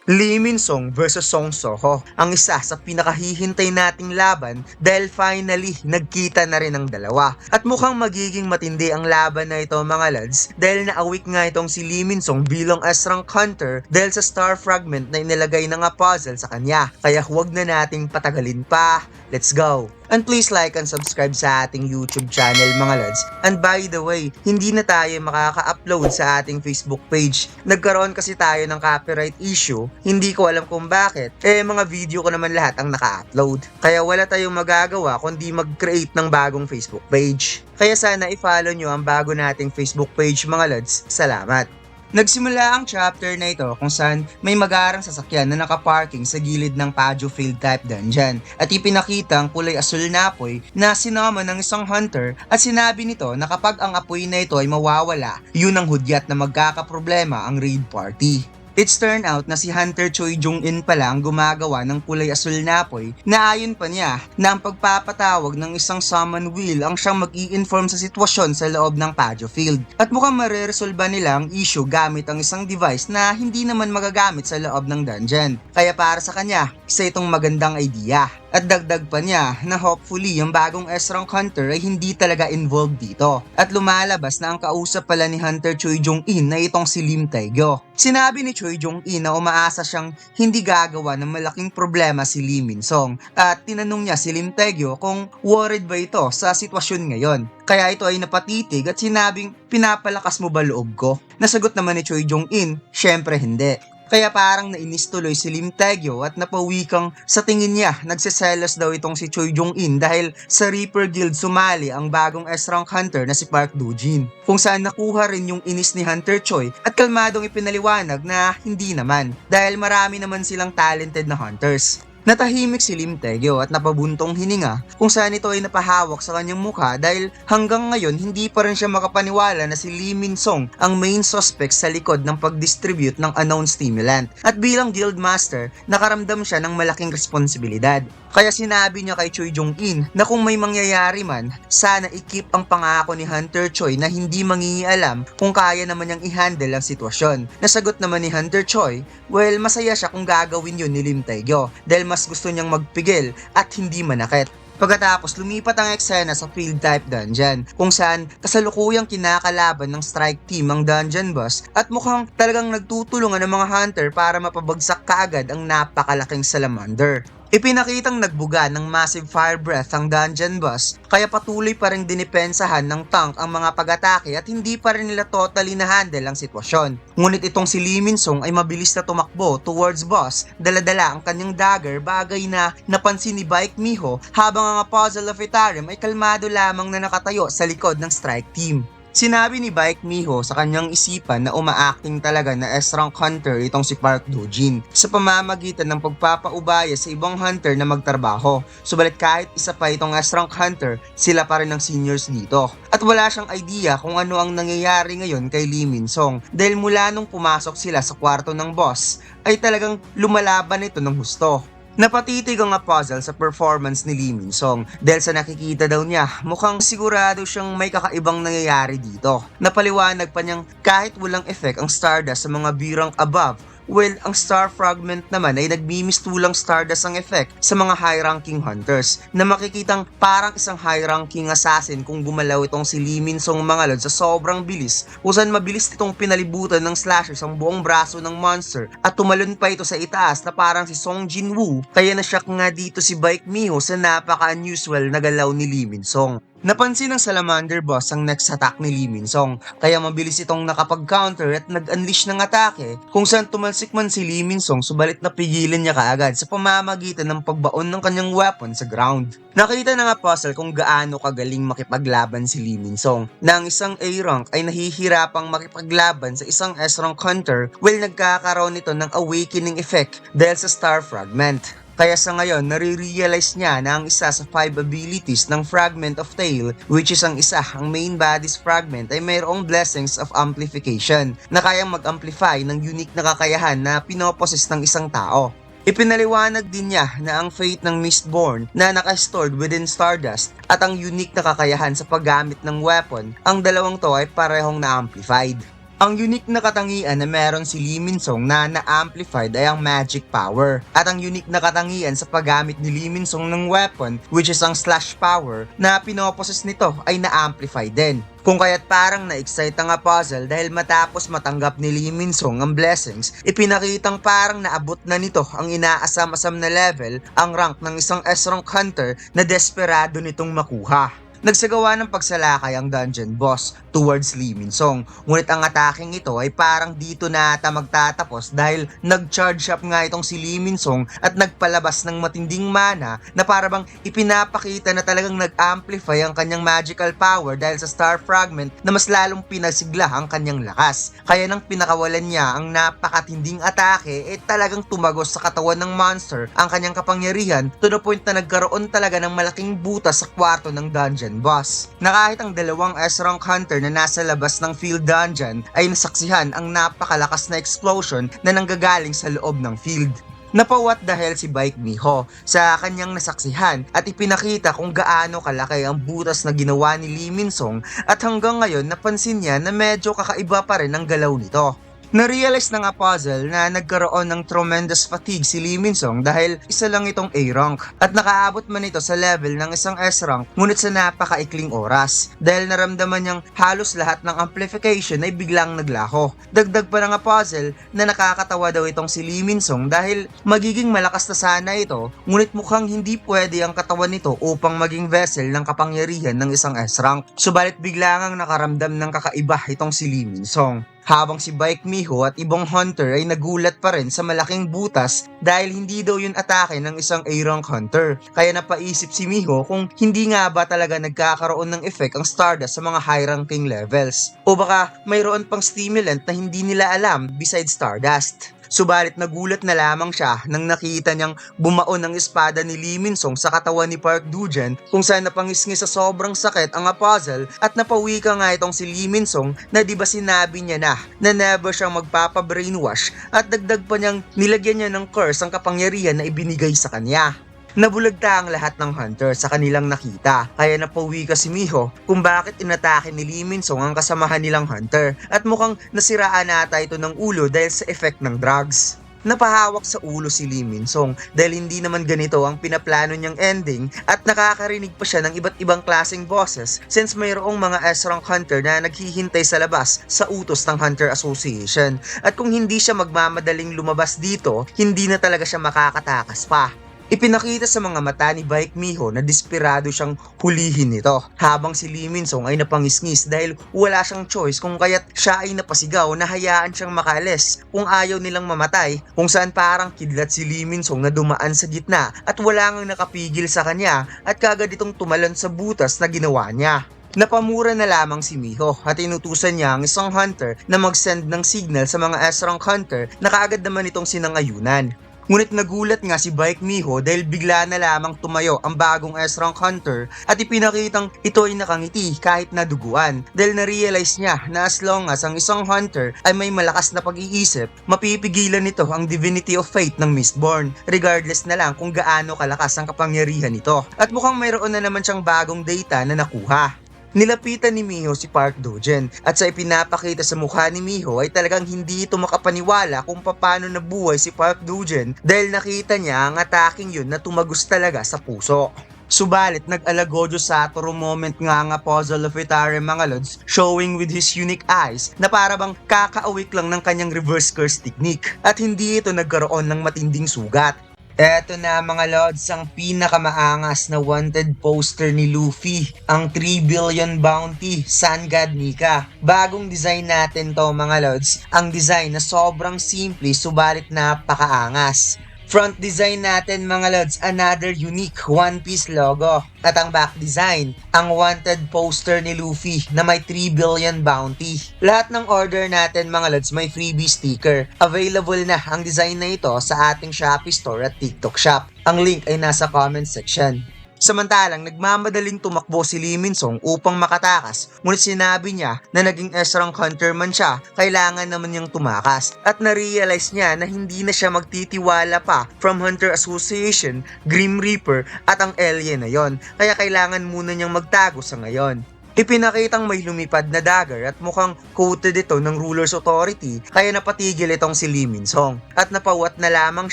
Lee Min-song versus Song Soho, ang isa sa pinakahihintay nating laban dahil finally nagkita na rin ang dalawa. At mukhang magiging matindi ang laban na ito mga lads dahil na-awik nga itong si Lee Min-song bilang S-rank hunter dahil sa star fragment na inilagay na nga puzzle sa kanya. Kaya huwag na nating patagalin pa. Let's go! And please like and subscribe sa ating YouTube channel mga lads. And by the way, hindi na tayo makaka-upload sa ating Facebook page. Nagkaroon kasi tayo ng copyright issue. Hindi ko alam kung bakit. Mga video ko naman lahat ang naka-upload. Kaya wala tayong magagawa kundi mag-create ng bagong Facebook page. Kaya sana i-follow nyo ang bago nating Facebook page mga lads. Salamat! Nagsimula ang chapter na ito kung saan may magarang sasakyan na nakaparking sa gilid ng Pajo Field type dungeon at ipinakita ang kulay asul na apoy na sinama ng isang hunter at sinabi nito na kapag ang apoy na ito ay mawawala, yun ang hudyat na magkakaproblema ang raid party. It's turned out na si Hunter Choi Jung-in pala ang gumagawa ng kulay asul na apoy na ayon pa niya na ang pagpapatawag ng isang summon wheel ang siyang mag-i-inform sa sitwasyon sa loob ng Pajo Field. At mukhang mareresolba nila ang issue gamit ang isang device na hindi naman magagamit sa loob ng dungeon. Kaya para sa kanya, isa itong magandang idea. At dagdag pa niya na hopefully yung bagong S-rank hunter ay hindi talaga involved dito. At lumalabas na ang kausap pala ni Hunter Choi Jung-in na itong si Lim Tae-gyo. Sinabi ni Choi Jung-in na umaasa siyang hindi gagawa ng malaking problema si Lee Min-song at tinanong niya si Lim Tae-gyo kung worried ba ito sa sitwasyon ngayon. Kaya ito ay napatitig at sinabing pinapalakas mo ba loob ko? Nasagot naman ni Choi Jung-in, syempre hindi. Kaya parang nainis tuloy si Lim Tae-gyo at napawikang sa tingin niya nagsiselos daw itong si Choi Jung-in dahil sa Reaper Guild sumali ang bagong S-rank hunter na si Park Do-jin. Kung saan nakuha rin yung inis ni Hunter Choi at kalmadong ipinaliwanag na hindi naman dahil marami naman silang talented na hunters. Natahimik si Lim Tae-gyo at napabuntong hininga kung saan ito ay napahawak sa kanyang mukha dahil hanggang ngayon hindi pa rin siya makapaniwala na si Lee Min-song ang main suspect sa likod ng pag-distribute ng unknown stimulant. At bilang guild master, nakaramdam siya ng malaking responsibilidad. Kaya sinabi niya kay Choi Jung-in na kung may mangyayari man, sana i-keep ang pangako ni Hunter Choi na hindi mangingialam kung kaya naman niyang i-handle ang sitwasyon. Nasagot naman ni Hunter Choi, well masaya siya kung gagawin yun ni Lim Tae-gyo dahil mas gusto niyang magpigil at hindi manakit. Pagkatapos lumipat ang eksena sa field type dungeon kung saan kasalukuyang kinakalaban ng strike team ang dungeon boss at mukhang talagang nagtutulungan ng mga hunter para mapabagsak kaagad ang napakalaking salamander. Ipinakitang nagbuga ng massive fire breath ang dungeon boss kaya patuloy pa rin dinipensahan ng tank ang mga pag-atake at hindi pa rin nila totally na-handle ang sitwasyon. Ngunit itong si Lee Min-song ay mabilis na tumakbo towards boss, daladala ang kanyang dagger bagay na napansin ni Baek Miho habang ang Puzzle of Itarim ay kalmado lamang na nakatayo sa likod ng strike team. Sinabi ni Baek Miho sa kanyang isipan na uma-acting talaga na S-rank hunter itong si Park Do-jin sa pamamagitan ng pagpapaubaya sa ibang hunter na magtrabaho. Subalit kahit isa pa itong S-rank hunter, sila pa rin ang seniors dito. At wala siyang idea kung ano ang nangyayari ngayon kay Lee Min-song dahil mula nung pumasok sila sa kwarto ng boss ay talagang lumalaban ito ng husto. Napatitig ang puzzle sa performance ni Lee Min-song dahil sa nakikita daw niya mukhang sigurado siyang may kakaibang nangyayari dito. Napaliwanag pa niyang kahit walang effect ang Stardust sa mga birang above, well, ang star fragment naman ay nagmimistulang Stardust ang effect sa mga high-ranking hunters na makikitang parang isang high-ranking assassin kung gumalaw itong si Lee Min-song mga lod sa sobrang bilis kung saan mabilis itong pinalibutan ng slashers ang buong braso ng monster at tumalon pa ito sa itaas na parang si Song Jin-woo kaya na-shock nga dito si Baek Miho sa napaka-unusual na galaw ni Lee Min-song. Napansin ng Salamander boss ang next attack ni Lee Min-song kaya mabilis itong nakapag-counter at nag-unleash ng atake kung saan tumalsik man si Lee Min-song subalit napigilan niya kaagad sa pamamagitan ng pagbaon ng kanyang weapon sa ground. Nakita na nga puzzle kung gaano kagaling makipaglaban si Lee Min-song na ang isang A-rank ay nahihirapang makipaglaban sa isang S-rank hunter while nagkakaroon nito ng awakening effect dahil sa star fragment. Kaya sa ngayon, nare-realize niya na ang isa sa 5 abilities ng Fragment of Tail, which is ang main body's fragment ay mayroong blessings of amplification na kayang mag-amplify ng unique na kakayahan na pinoposes ng isang tao. Ipinaliwanag din niya na ang fate ng Mistborn na naka-stored within Stardust at ang unique na kakayahan sa paggamit ng weapon, ang dalawang to ay parehong na-amplified. Ang unique na katangian na meron si Lee Min-sung na na-amplified ay ang magic power. At ang unique na katangian sa paggamit ni Lee Min-sung ng weapon, which is ang slash power, na pinoposes nito ay na-amplify din. Kung kaya't parang na-excite ang puzzle dahil matapos matanggap ni Lee Min-sung ang blessings, ipinakitang parang naabot na nito ang inaasam-asam na level, ang rank ng isang S-rank hunter na desperado nitong makuha. Nagsagawa ng pagsalakay ang dungeon boss towards Lee Min-sung, ngunit ang ataking ito ay parang dito na ata magtatapos dahil nag-charge up nga itong si Lee Min-sung at nagpalabas ng matinding mana na parang ipinapakita na talagang nag-amplify ang kanyang magical power dahil sa star fragment na mas lalong pinasigla ang kanyang lakas. Kaya nang pinakawalan niya ang napakatinding atake talagang tumagos sa katawan ng monster ang kanyang kapangyarihan to the point na nagkaroon talaga ng malaking butas sa kwarto ng dungeon boss. Na kahit ang dalawang S-rank hunter na nasa labas ng field dungeon ay nasaksihan ang napakalakas na explosion na nanggagaling sa loob ng field. Napawat dahil si Baek Mi-ho sa kanyang nasaksihan at ipinakita kung gaano kalaki ang butas na ginawa ni Lee Min-sung at hanggang ngayon napansin niya na medyo kakaiba pa rin ang galaw nito. Na-realize na nga puzzle na nagkaroon ng tremendous fatigue si Lee Min-sung dahil isa lang itong A-rank at nakaabot man ito sa level ng isang S-rank ngunit sa napakaikling oras dahil naramdaman niyang halos lahat ng amplification ay biglang naglaho. Dagdag pa na nga puzzle na nakakatawa daw itong si Lee Min-sung dahil magiging malakas na sana ito ngunit mukhang hindi pwede ang katawan nito upang maging vessel ng kapangyarihan ng isang S-rank. Subalit bigla ngang nakaramdam ng kakaiba itong si Lee Min-sung. Habang si Baek Mi-ho at ibang hunter ay nagulat pa rin sa malaking butas dahil hindi daw yun atake ng isang A-rank hunter. Kaya napaisip si Mi-ho kung hindi nga ba talaga nagkakaroon ng effect ang Stardust sa mga high-ranking levels. O baka mayroon pang stimulant na hindi nila alam besides Stardust. Subalit nagulat na lamang siya nang nakita niyang bumaon ang espada ni Lee Min-sung sa katawan ni Park Do-jeon kung saan napangisngis sa sobrang sakit ang puzzle at napawi ka nga itong si Lee Min-sung na diba sinabi niya na never siyang magpapa-brainwash at dagdag pa niyang nilagyan niya ng curse ang kapangyarihan na ibinigay sa kanya. Nabulagta ang lahat ng hunter sa kanilang nakita kaya napawi ka si Mi-ho kung bakit inatake ni Lee Min-sung ang kasamahan nilang hunter at mukhang nasiraan nata ito ng ulo dahil sa effect ng drugs. Napahawak sa ulo si Lee Min-sung dahil hindi naman ganito ang pinaplano niyang ending at nakakarinig pa siya ng iba't ibang klaseng boses since mayroong mga S-rank hunter na naghihintay sa labas sa utos ng Hunter Association at kung hindi siya magmamadaling lumabas dito, hindi na talaga siya makakatakas pa. Ipinakita sa mga mata ni Baek Mi-ho na desperado siyang hulihin nito habang si Lee Min-sung ay napangisngis dahil wala siyang choice kung kaya't siya ay napasigaw na hayaan siyang makaalis kung ayaw nilang mamatay kung saan parang kidlat si Lee Min-sung na dumaan sa gitna at wala ngang nakapigil sa kanya at kagad itong tumalon sa butas na ginawa niya. Napamura na lamang si Mi-ho at inutusan niya ang isang hunter na mag-send ng signal sa mga S-rank hunter na kaagad naman itong sinangayunan. Ngunit nagulat nga si Baek Mi-ho dahil bigla na lamang tumayo ang bagong S-rank hunter at ipinakitang ito ay nakangiti kahit naduguan dahil na-realize niya na as long as ang isang hunter ay may malakas na pag-iisip, mapipigilan nito ang divinity of fate ng Mistborn regardless na lang kung gaano kalakas ang kapangyarihan nito. At mukhang mayroon na naman siyang bagong data na nakuha. Nilapitan ni Mi-ho si Park Do-jeon at sa ipinapakita sa mukha ni Mi-ho ay talagang hindi ito makapaniwala kung paano nabuhay si Park Do-jeon dahil nakita niya ang ataking yun na tumagos talaga sa puso. Subalit nag-alagojo Satoru moment nga Puzzle of Itare mga lods showing with his unique eyes na para bang kakaawik lang ng kanyang reverse curse technique at hindi ito nagkaroon ng matinding sugat. Eto na mga lods, ang pinakamaangas na wanted poster ni Luffy, ang 3 billion bounty, Sun God Nika. Bagong design natin to mga lods, ang design na sobrang simple subalit napakaangas. Front design natin mga lods, another unique One Piece logo. At ang back design, ang wanted poster ni Luffy na may 3 billion bounty. Lahat ng order natin mga lods may freebie sticker. Available na ang design na ito sa ating Shopee store at TikTok shop. Ang link ay nasa comment section. Samantalang nagmamadaling tumakbo si Lee Min-sung upang makatakas, ngunit sinabi niya na naging S-rank hunter man siya, kailangan naman niyang tumakas at na-realize niya na hindi na siya magtitiwala pa from Hunter Association, Grim Reaper at ang alien na yon, kaya kailangan muna niyang magtago sa ngayon. Ipinakitang may lumipad na dagger at mukhang coated ito ng ruler's authority kaya napatigil itong si Lee Min-song. At napawat na lamang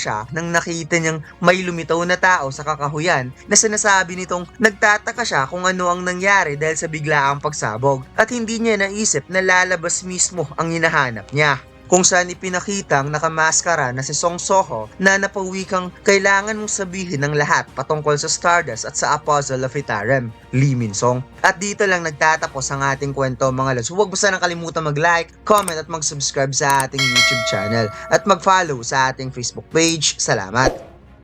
siya nang nakita niyang may lumitaw na tao sa kakahuyan na sinasabi nitong nagtataka siya kung ano ang nangyari dahil sa biglaang pagsabog at hindi niya naisip na lalabas mismo ang hinahanap niya. Kung saan ipinakitang nakamaskara na si Song Soho na napawikang kailangan mong sabihin ng lahat patungkol sa Stardust at sa Apostle of Itaram, Lee Min-song. At dito lang nagtatapos ang ating kwento mga lods. Huwag mo sanang kalimutan mag-like, comment at mag-subscribe sa ating YouTube channel at mag-follow sa ating Facebook page. Salamat!